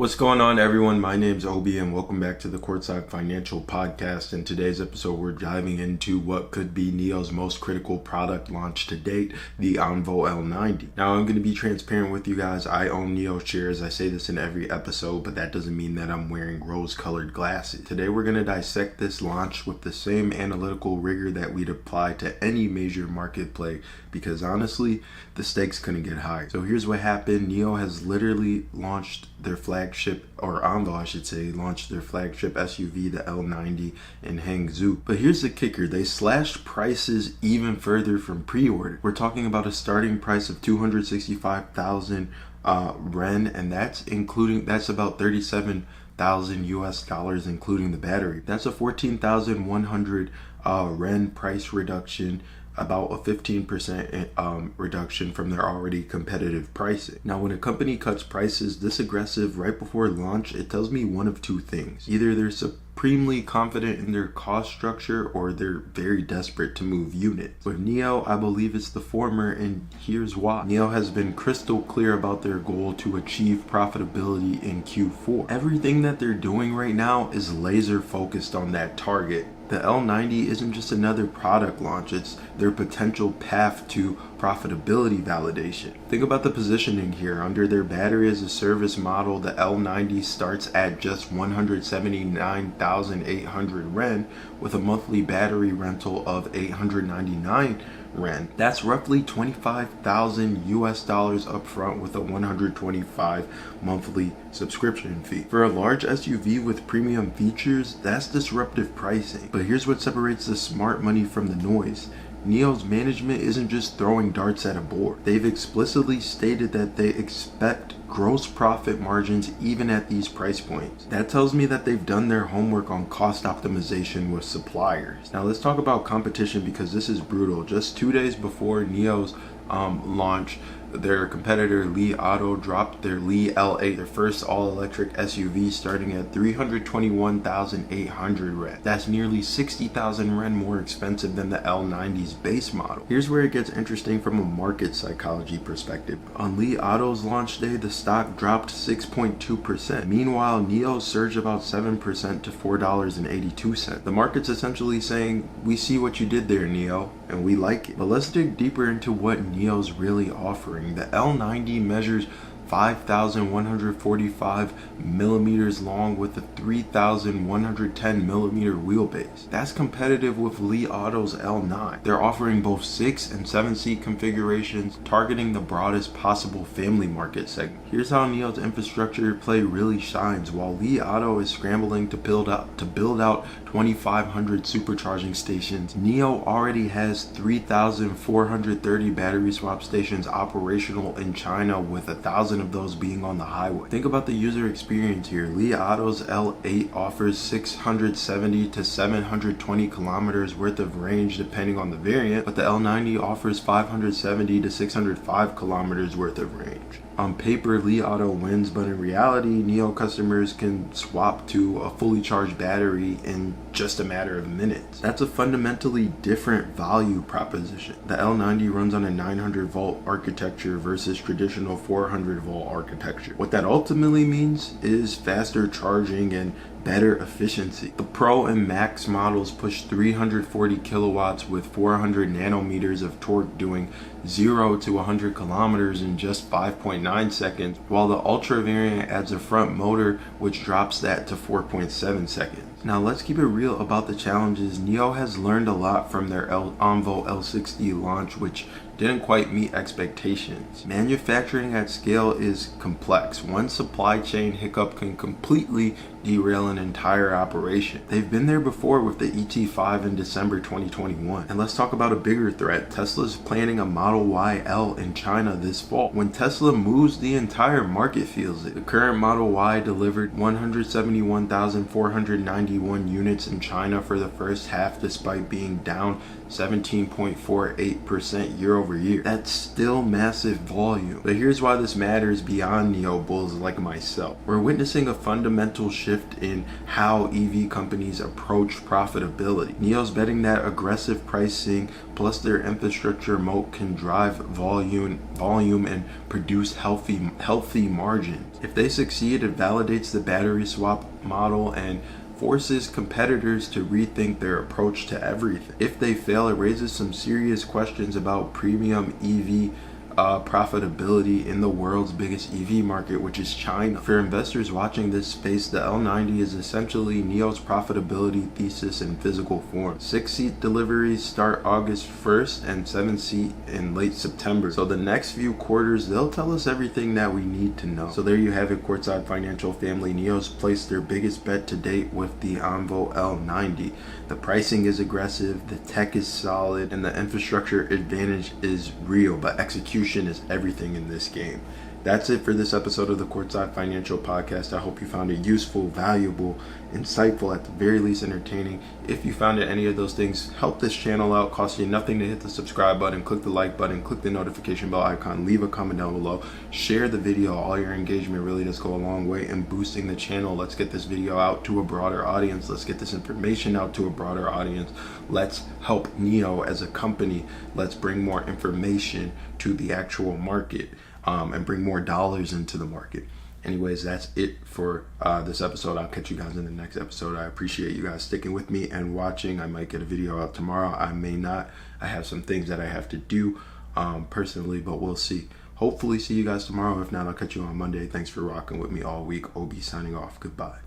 What's going on, everyone? My name's Obi, and welcome back to the Courtside Financial Podcast. In today's episode, we're diving into what could be NIO's most critical product launch to date, the Envo L90. Now, I'm going to be transparent with you guys. I own NIO shares. I say this in every episode, but that doesn't mean that I'm wearing rose-colored glasses. Today, we're going to dissect this launch with the same analytical rigor that we'd apply to any major market play, because honestly, the stakes couldn't get higher. So here's what happened. NIO has literally launched their flagship, or Envo I should say, launched their flagship SUV, the L90 in Hangzhou. But here's the kicker. They slashed prices even further from pre-order. We're talking about a starting price of 265,000 Ren, and that's about 37,000 US dollars, including the battery. That's a 14,100 Ren price reduction, about a 15% reduction from their already competitive pricing. Now, when a company cuts prices this aggressive right before launch, it tells me one of two things. Either they're supremely confident in their cost structure, or they're very desperate to move units. With NIO, I believe it's the former, and here's why. NIO has been crystal clear about their goal to achieve profitability in Q4. Everything that they're doing right now is laser focused on that target. The L90 isn't just another product launch, it's their potential path to profitability validation. Think about the positioning here. Under their battery as a service model, the L90 starts at just 179,800 Ren with a monthly battery rental of 899 Ren. That's roughly 25,000 US dollars upfront with a 125 monthly subscription fee. For a large SUV with premium features, that's disruptive pricing. But here's what separates the smart money from the noise. NIO's management isn't just throwing darts at a board. They've explicitly stated that they expect gross profit margins even at these price points. That tells me that they've done their homework on cost optimization with suppliers. Now let's talk about competition, because this is brutal. Just 2 days before NIO's launch, their competitor Li Auto dropped their Li L8, their first all-electric SUV, starting at 321,800 Ren. That's nearly 60,000 Ren more expensive than the L90's base model. Here's where it gets interesting from a market psychology perspective. On Li Auto's launch day, the stock dropped 6.2%. Meanwhile, NIO surged about 7% to $4.82. The market's essentially saying, we see what you did there, NIO, and we like it. But let's dig deeper into what NIO's really offering. The L90 measures 5,145 millimeters long with a 3,110 millimeter wheelbase. That's competitive with Li Auto's L9. They're offering both 6 and 7 seat configurations, targeting the broadest possible family market segment. Here's how NIO's infrastructure play really shines. While Li Auto is scrambling to build out 2,500 supercharging stations, NIO already has 3,430 battery swap stations operational in China, with 1,000 of those being on the highway. Think about the user experience here. Li Auto's L8 offers 670 to 720 kilometers worth of range depending on the variant, but the L90 offers 570 to 605 kilometers worth of range. On paper, Li Auto wins, but in reality, NIO customers can swap to a fully charged battery in just a matter of minutes. That's a fundamentally different value proposition. The L90 runs on a 900 volt architecture versus traditional 400 volt architecture. What that ultimately means is faster charging and better efficiency. The Pro and Max models push 340 kilowatts with 400 nanometers of torque, doing 0 to 100 kilometers in just 5.9 seconds, while the Ultra variant adds a front motor which drops that to 4.7 seconds. Now let's keep it real about the challenges. NIO has learned a lot from their Envo L60 launch, which didn't quite meet expectations. Manufacturing at scale is complex. One supply chain hiccup can completely derail an entire operation. They've been there before with the ET5 in December 2021. And let's talk about a bigger threat. Tesla's planning a Model Y L in China this fall. When Tesla moves, the entire market feels it. The current Model Y delivered 171,491 units in China for the first half, despite being down 17.48% year over over year. That's still massive volume. But here's why this matters beyond NIO bulls like myself. We're witnessing a fundamental shift in how EV companies approach profitability. NIO's betting that aggressive pricing plus their infrastructure moat can drive volume and produce healthy margins. If they succeed, it validates the battery swap model and forces competitors to rethink their approach to everything. If they fail, it raises some serious questions about premium EV profitability in the world's biggest EV market, which is China. For investors watching this space, the L90 is essentially NIO's profitability thesis in physical form. 6-seat deliveries start August 1st and 7-seat in late September. So the next few quarters, they'll tell us everything that we need to know. So there you have it, courtside financial family. NIO's placed their biggest bet to date with the Envo L90. The pricing is aggressive, the tech is solid, and the infrastructure advantage is real, but execution is everything in this game. That's it for this episode of the Courtside Financial Podcast. I hope you found it useful, valuable, insightful, at the very least entertaining. If you found it any of those things, help this channel out. Costs you nothing to hit the subscribe button, click the like button, click the notification bell icon, leave a comment down below, share the video. All your engagement really does go a long way in boosting the channel. Let's get this video out to a broader audience. Let's get this information out to a broader audience. Let's help NIO as a company. Let's bring more information to the actual market. And bring more dollars into the market. Anyways, that's it for this episode. I'll catch you guys in the next episode. I appreciate you guys sticking with me and watching. I might get a video out tomorrow. I may not. I have some things that I have to do personally, but we'll see. Hopefully see you guys tomorrow. If not, I'll catch you on Monday. Thanks for rocking with me all week. OB signing off. Goodbye.